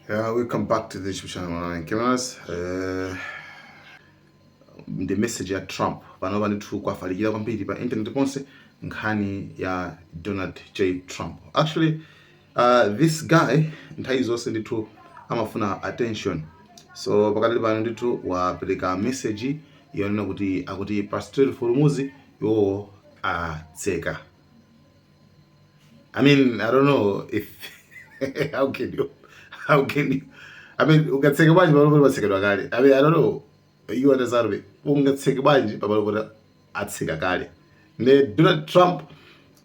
Yeah, welcome back to the YouTube channel. Cameras, the message ya Trump panova ndithu kwafalikira kwambiri pa internet ponse nkhani ya Donald J. Trump. Actually, this guy nthawi zonse ndithu amafuna attention. So pakati pano ndithu wapereka message yonena kuti akuti pa Strait of Hormuz iwo atseka. I mean, I don't know if how can you I mean ungatseka bwanji pamalo patsekedwa kale. I mean, I don't know, you understand me, ungatseka bwanji pamalo atseka kale. Ne Donald Trump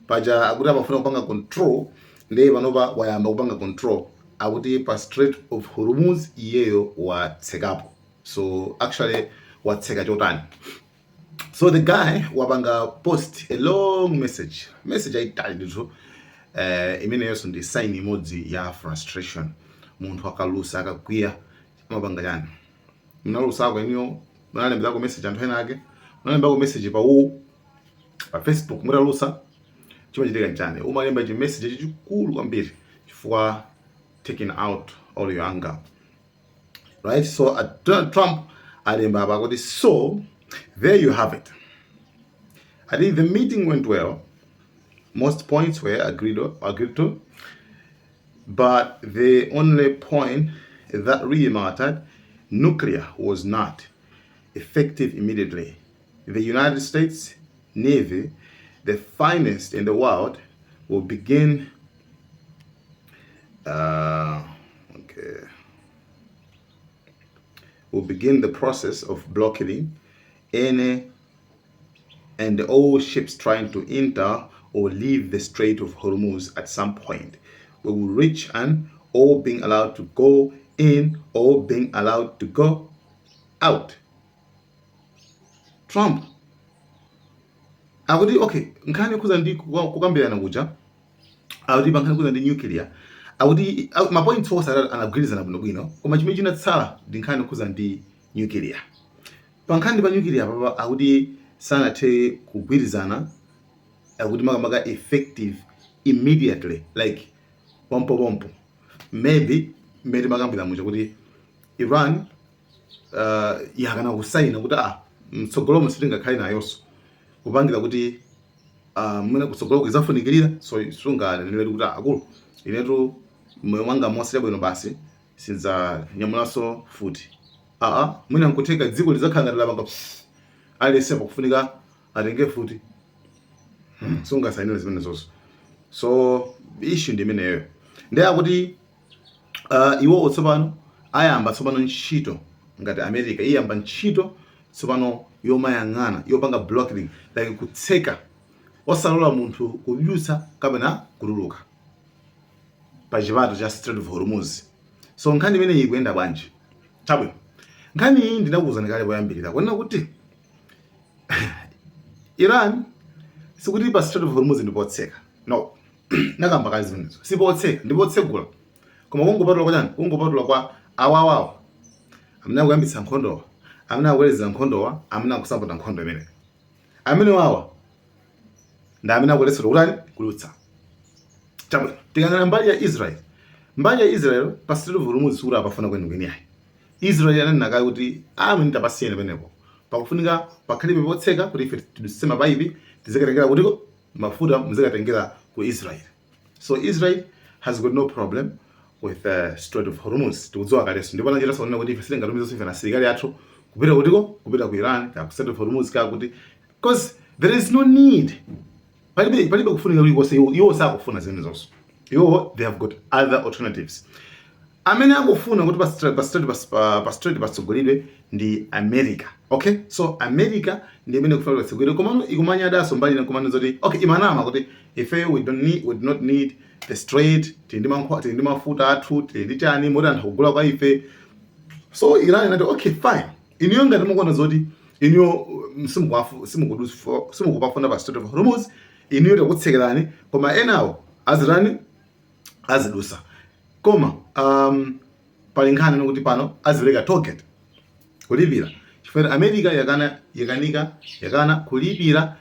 paja akuti amafuna kupanga control, ndiye panova wayamba kupanga control akuti pa Strait of Hormuz iyeyo watsekapo. So actually watseka chotani. So the guy wapanga post a long message ayitali ndithu imene yonso ndi sign imodzi ya frustration. Munthu akalusa akakwiya amapanga chani? Mnalusa ako eniyo munalembezako message anthu ena ake, munalembako message pa Facebook mutalusa chimachitika chani? Umalemba chi message chikulu kwambiri chifukwa taking out all your anger, right? So Donald Trump alemba apa kuti, so there you have it. I think the meeting went well. Most points were agreed to, but the only point that really mattered, nuclear was not effective immediately. The United States Navy, the finest in the world, will begin the process of blocking any and all ships trying to enter or leave the Strait of Hormuz at some point. We will reach an all being allowed to go in or being allowed to go out. Trump akuti okay, nkhani kuza ndi kukambirana kuja akuti pankhani kuza ndi nuclear akuti mapoints onse anagwirizana bwinobwino, koma chimene chinatsala ndi nkhani kuza ndi nuclear. Pankhani pa nuclear papa akuti sanathe kugwirizana akuti makamaka effective immediately, like pompo. Maybe mmene makambira muja kuti Iran yakana kusaina kuti mtsogolo musitingakhale nayonso kupangira kuti mwina kutsogolo kuzafunikirira, so sunganenere kuti akulu inetu moyo wanga mosera bwino basi sindzanyamulanso futi. Mwina nkutheka dziko lizakhala ngati lapanga alese pakufunika atenge futi. Sungasainire zimene zonso. So issue ndi imeneyo. Ndiye akuti iwo tsopano ayamba tsopano ntchito ngati America iyamba ntchito tsopano yomayang'ana yopanga blocking, like kutseka osalola munthu kudutsa kapena kutuluka pa chipato cha Strait of Hormuz. So nkhani imene ikuyenda bwanji? Chabwino, nkhani iyi ndinakuwuzani kale poyambirira kunena kuti Iran sikuti pa Strait of Hormuz ndipotseka, no. Nakamba kazi zimenezo sipotseka, ndipotsekula, koma kungopatula kwa chani? Kungopatula kwa awawawo amene akuyambitsa nkhondowa, amene akukweza nkhondowa, amene akusapota nkhondo imene. Amene wawa ndi amene akuletsa kutani kulutsa. Chabwino, tikangana mbali ya Israel. Mbali ya Israel pa Strait of Hormuz sikuti apafuna kwenikweni ayi. Israel ananena kale kuti amene tapasiyene penepo pakufunika pakhalibe potseka kuti ife tidutse mapaipi tizikatengera kutiko mafuta muzikatengera ku Israel. So Israel has got no problem with Strait of Hormuz. Tikudziwa kaleso ndipo anachita sonena kuti ife sitingatumiza ife na asilikali athu kupita kutiko, kupita ku Iran ka Strait of Hormuz ka kuti, because there is no need. Palibe kufunika kuti kose iwo sakufuna zimene zonso. Iwo they have got other alternatives. Amene akufuna kuti pa Strait patsogolidwe ndi America. Okay, so America ndi imene kufuna patsogolidwe, komano ikumanya daso mbali na komano zoti okay imanama kuti ife we do not need the Strait, tindi mafuta athu, tindi chani moti anthu kugula kwa ife. So Iran inati okay fine, iniyo ngati mukuona zoti iniyo simukupafuna pa Strait of Hormuz, iniyo takutsekerani, koma enawo azirani azidusa. Koma pali nkhani nokuti pano azileka target kulipira chifukwa America yakana kulipira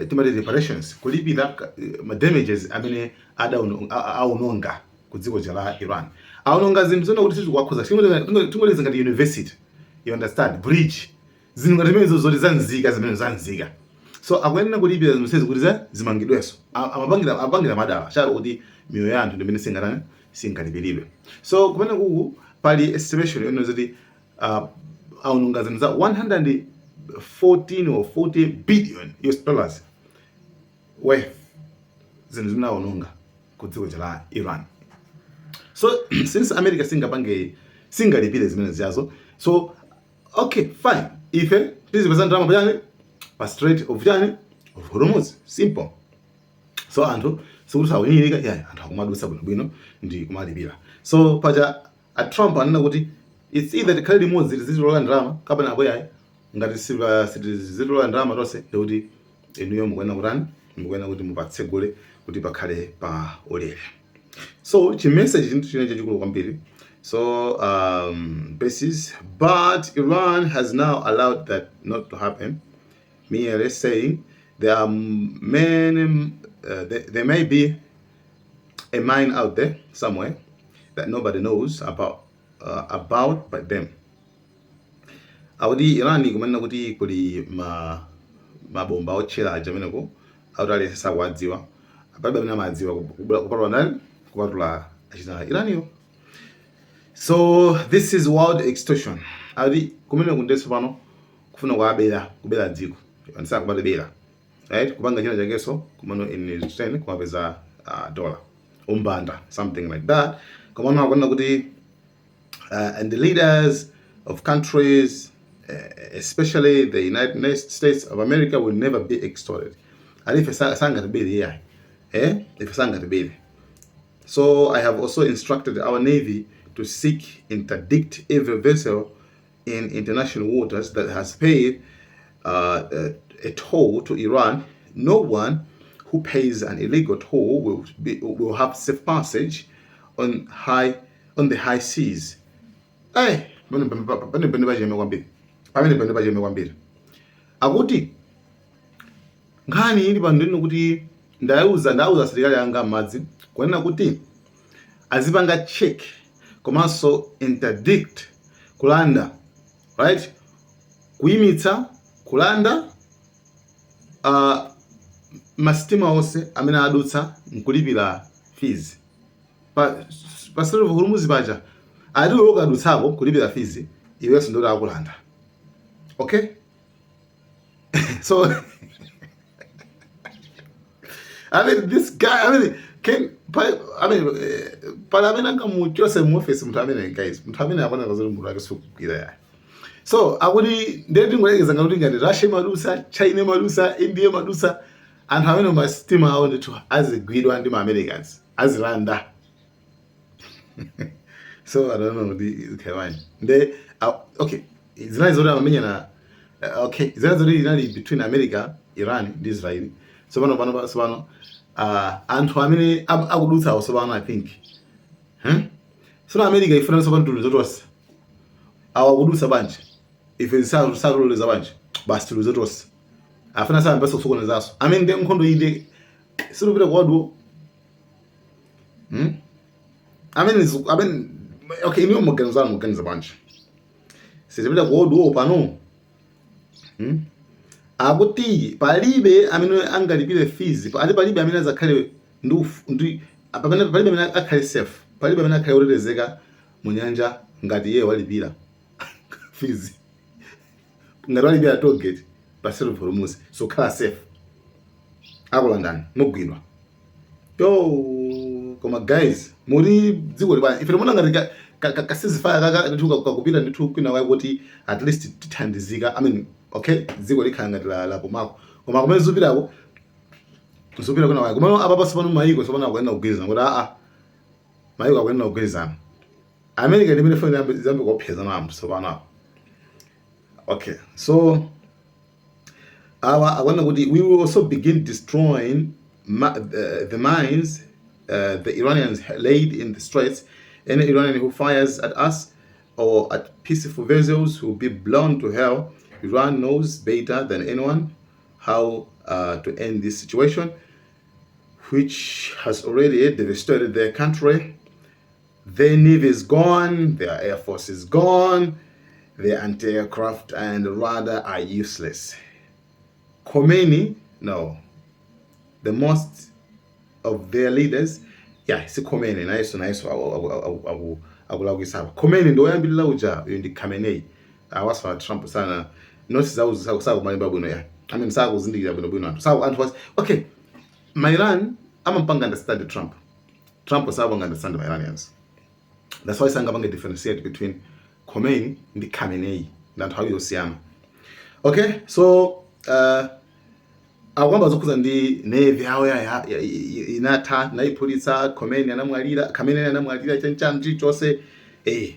timati reparations, kulipira damages amene aunonga ku dziko la Iran. aunonga zinthu zona kuti sizikuwakhoza tingoleza ngati university, you understand, bridge, zinthu ngati zimenezo zoti zanzika zimene zanzika. So akuyenera kulipira zonsezi kuti zimangidwenso, amapangira madala chalo kuti miyoyo ya anthu ndimene singalipiridwe. So kumene kuku pali estimation yonena zoti aunonga zinthu za 114 or 40 billion US dollars worth zinthu zimene aunonga ku dziko la Iran. So since America singalipire zimene ziyazo, so okay fine, ife tizipeza ndalama pachani pa Strait of Hormuz, simple. So anthu sikuti awunyirika ya anthu akumadutsa bwinobwino ndi kumalipira. So paja a Trump anena kuti it's either tikhale limodzi tizitola ndalama kapena apo yayi ngati sitizitola ndalama tonse ndikuti inuyo mukuyenera kuti mupatsegule kuti pakhale pa ulere. So chimessage chinthu chine chachikulu kwambiri. So basis, but Iran has now allowed that not to happen, merely saying there are many there may be a mine out there somewhere that nobody knows about but them. Awudi Iran kumanena kuti kuli mabomba otchera aja ameneko awutali sakuwadziwa, palibe amene amadziwa kupatula ndani, kupatula achina Iraniyo. So this is world extortion. Awudi kumene kundeso pano kufuna kubera dziko, anisa kubalebera, right, kupanga china chakeso kumano in return kumapeza dollar umbanda, something like that. Kumano akona kuti and the leaders of countries, especially the United States of America, will never be extorted. And if sanga to be here, if sanga to be. So I have also instructed our Navy to seek interdict every vessel in international waters that has paid a toll to Iran. No one who pays an illegal toll will have safe passage on the high seas. Hey, pamene pajeme kwambiri. Akuti nkhani ili pano ndino kuti ndauza asilikali anga madzi kuonena kuti azipanga check komanso interdict kulanda, right, kuyimitsa kulanda masitima onse amene adutsa nkulipira fees pa Strait of Hormuz paja adiwo kadutsako kulipira fees, iwenso ndo akulanda. Okay. So I mean, this guy, palamena kama chose mu office mthamene guys, mthamene akona kazuri mura kasukira ya. So akuri ndeti ngolekeza ngaluti ngati Russia madusa, China madusa, India madusa, anthu amene mastima awo ndithu azigwidwa ndi ma Americans, azilanda. So I don't know the Kawani. Okay, Israel is already amenya na okay, Israel is already between America, Iran, and Israel. So bano anthu amene akudutsa awo so I think. So America ifuna so bantu luzotosa. Awakudutsa banje. Ife saloleza banje. Basi luzotosa. Afuna sa mpesa kusokona zaso. I mean dem nkhondo ide silupira kwadwo. I mean okay, niyo muganiza banje. Sizipita kwadwo pano. Akuti palibe amene angalipire fees, palibe amene azakhale ndi palibe amene akhale safe, palibe amene akhale otetezeka mu nyanja ngati yeye walipira fees, ngati walipira toll gate pa Strait of Hormuz, so khala safe akulandani mugwidwa. Yo koma guys, muri dziko libana ife mona ngati kasizifaya kaka ndithu kakupita ndithu kwina wayi kuti at least tithandizika. I mean okay, dziko likhala ngati la pomako koma kumene zupirako kuna wayi kumene apa pasi pano mayiko so pana akuyenera kugwirizana kuti mayiko akuyenera kugwirizana. America ndi imene funa zambe kuopseza nambo so pana. Okay, so akuyenera kuti we will also begin destroying the mines the Iranians laid in the straits. Any Iranian who fires at us or at peaceful vessels will be blown to hell. Iran knows better than anyone how to end this situation, which has already devastated their country. Their navy is gone, their air force is gone, their anti-aircraft and radar are useless. Khomeini, no. The most of their leaders, yeah, si Khomeini, naiso akulakwisa. Khomeini ndo yambirira uja ndi Khamenei. Awasfa Trump sana. Noti sakumaliba bwino ya. I mean sakuzindikira bwino anthu was okay. Iran amampanga understand Trump. Trump wasabanga understand the Iranians. That's why sangabanga differentiate between Khomeini and Khamenei. That's how you see him. Okay, so akwamba zokuza ndi navy yawo inatha naiphulitsa Khomeini anamwalira chanchi chose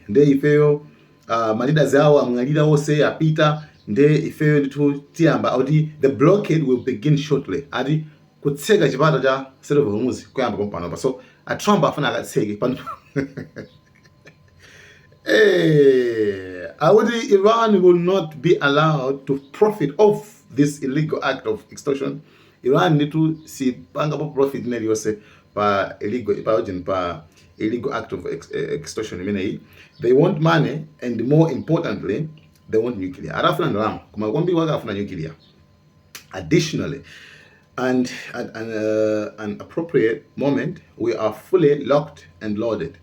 nde ifeyo maleaders yawo amwalira wose apita nde ifeyo ndithu tiyamba kuti the blockade will begin shortly ati kutseka chipata cha Strait of Hormuz kuyamba pompano so a Trump afuna akatseke pano Iran will not be allowed to profit off this illegal act of extortion. Iran need to see panga profit neli yose pa illegal act of extortion. They want money and more importantly, they want nuclear. Arafuna ndalama kuma kombi waka afuna nuclear. Additionally, and at an appropriate moment, we are fully locked and loaded.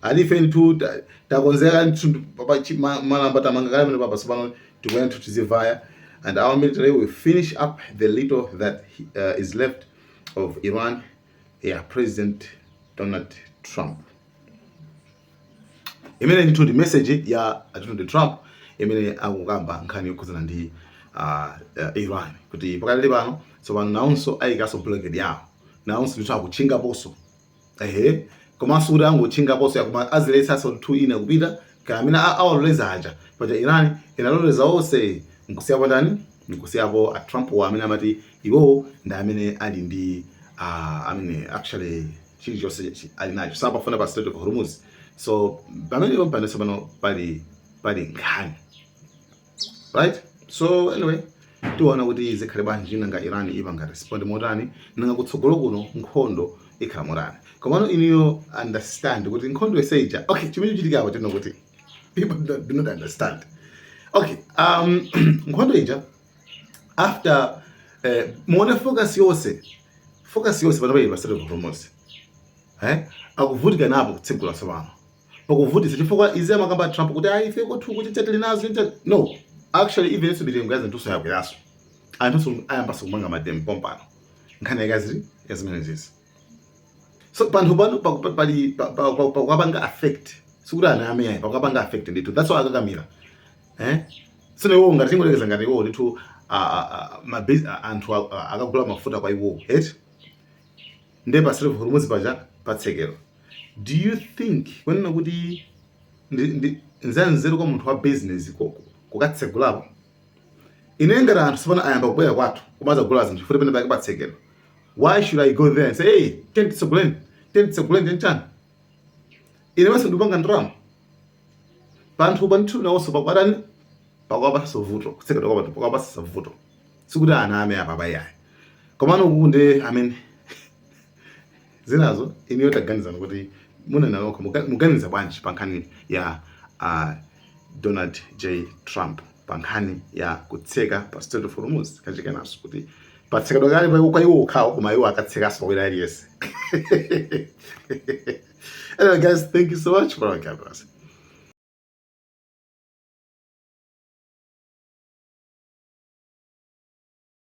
Alifeni tu takonzera papa malamba tamangakala mene papa sobano to tizivaya and our military will finish up the little that is left of Iran. President Donald Trump. Imene into the message ya Donald Trump imene akugamba nkhani yokhuzana ndi Iran kuti pakali pano so pano naonso ayikaso blockade yawo naonso ndithu akuchinga poso komanso kuti angochinga poso yakuma aziletsa so 2 ina kupita kamina awaloleza aja paja Iran inaloleza onse nkusiyapo ndani nkusiyapo Trump amene amati iwo ndi amene ali ndi amene actually chilichonse ali nacho sapafuna pa Strait of Hormuz so pamene pampanesa pano pali nkhani right. So anyway, tiona kuti zikhale bwanji nanga Iran ipanga respond motani nanga kutsogolo kuno nkhondo ikhala motani komano iniyo understand kuti nkhondo eseja okay chimene chitikapa tino kuti people do not understand okay nkhondo ija after muone focus yose pano pa Strait of Hormuz akuvutika napo kutsegula sabano pakuvutisa chifukwa izi amakamba Trump kuti ife kothu kuti chateli nazo no. Actually, even if you guys into so yaso, I know I am passing manga madem pompano. Nkhani yakaziri yazimene zizi. So panthu pano pakabanga affect. Sukura na ame pakabanga affect ndithu. That's why akakamira. Sine wo ngati ngolekeza ngati wo ndithu anthu akagula mafuta kwa iwo. Nde pa Strait of Hormuz paja patsekero. Do you think when nakuti nzanzero kwa munthu wa business koko kukatsegulapo inengera anthu sipana ayamba kubwera kwathu kumaza kugula zinthu futi pene pake patsekero. Why should I go there and say hey tentitseguleni nchani ine maso ndipanga ndalama panthu panthu nawonso pakwadani pakwapasa vuto kutsekera kwa panthu pakwapasa vuto sikuti ana ame apa bayayi komano kunde zinazo iniyo taganizana kuti munena lokho muganiza bwanji pankhani ya Donald J. Trump pankhani ya kutseka pa Strait of Hormuz kachike naso kuti patseka dokali pa kwa iwo khawo koma iwo akatseka so kwira yes. Anyway guys, thank you so much for our cameras.